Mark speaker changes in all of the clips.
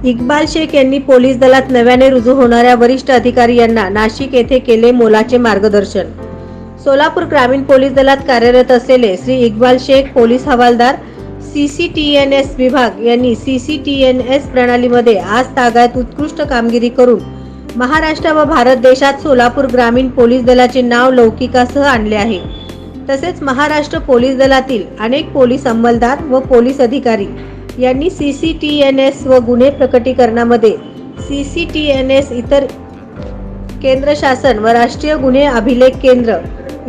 Speaker 1: इक्बाल शेख यांनी पोलीस दलात नव्याने रुजू होणाऱ्या वरिष्ठ अधिकारी यांना नाशिक येथे केले मोलाचे मार्गदर्शन। सोलापूर ग्रामीण पोलीस दलात कार्यरत असलेले श्री इक्बाल शेख पोलीस हवालदार CCTNS विभाग यांनी CCTNS प्रणालीमध्ये आज तागायत उत्कृष्ट कामगिरी करून महाराष्ट्र व भारत देशात सोलापूर ग्रामीण पोलीस दलाचे नाव लौकिकासह आणले आहे। तसेच महाराष्ट्र पोलीस दलातील अनेक पोलीस अंमलदार व पोलीस अधिकारी यांनी CCTNS व गुन्हे प्रकटीकरणामध्ये CCTNS इतर केंद्र शासन व राष्ट्रीय गुन्हे अभिलेख केंद्र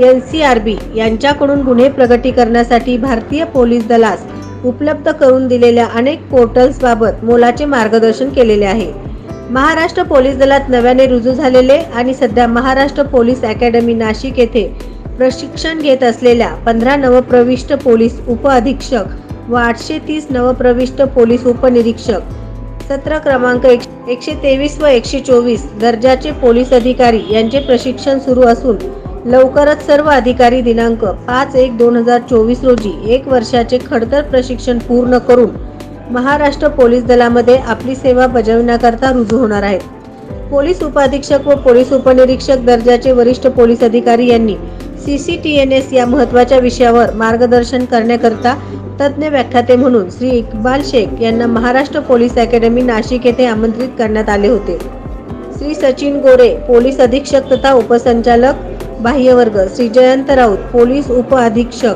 Speaker 1: NCRB यांच्याकडून गुन्हे प्रकटीकरणासाठी भारतीय पोलीस दलास उपलब्ध करून दिलेल्या अनेक पोर्टल्स बाबत मोलाचे मार्गदर्शन केलेले आहे। महाराष्ट्र पोलीस दलात नव्याने रुजू झालेले आणि सध्या महाराष्ट्र पोलीस अकॅडमी नाशिक येथे प्रशिक्षण घेत असलेल्या 15 नवप्रविष्ट पोलीस उपअधीक्षक व 830 नवप्रविष्ट पोलीस उपनिरीक्षक सत्र क्रमांक 123 व 124 दर्जाचे पोलीस अधिकारी यांचे प्रशिक्षण सुरू असून लवकरच सर्व अधिकारी दिनांक 5/1/2024 रोजी 1 वर्षाचे खडतर प्रशिक्षण पूर्ण करून महाराष्ट्र पोलीस दलामध्ये आपली सेवा बजावण्याकरता रुजू होणार आहेत। पोलीस उपाधीक्षक व पोलीस उपनिरीक्षक दर्जाचे वरिष्ठ पोलीस अधिकारी यांनी CCTNS या महत्त्वाच्या विषयावर मार्गदर्शन करण्याकरता तज्ञ व्याख्याते म्हणून श्री इक्बाल शेख यांना महाराष्ट्र पोलीस अकॅडमी नाशिक येथे आमंत्रित करण्यात आले होते। श्री सचिन गोरे पोलीस अधीक्षक तथा उपसंचालक बाह्य वर्ग, श्री जयंत राऊत पोलीस उपअधीक्षक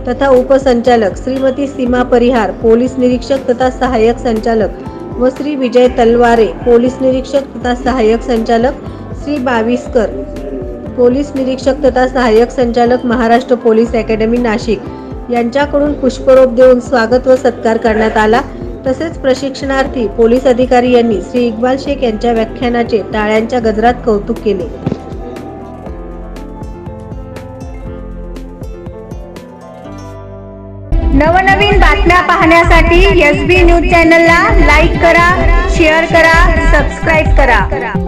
Speaker 1: तथा उपसंचालक, श्रीमती सीमा परिहार पोलीस निरीक्षक तथा सहाय्यक संचालक व श्री विजय तलवारे पोलीस निरीक्षक तथा सहाय्यक संचालक, श्री बाविस्कर पोलीस निरीक्षक तथा सहाय्यक संचालक महाराष्ट्र पोलीस अकॅडमी नाशिक यांच्याकडून पुष्परोप देऊन स्वागत व सत्कार करण्यात आला। तसेच प्रशिक्षणार्थी पोलीस अधिकारी यांनी श्री इक्बाल शेख यांच्या व्याख्यानाचे टाळ्यांच्या गजरात कौतुक केले।
Speaker 2: नवनवीन बातम्या पाहण्यासाठी SB न्यूज चॅनलला लाईक करा, शेअर करा, सबस्क्राईब करा।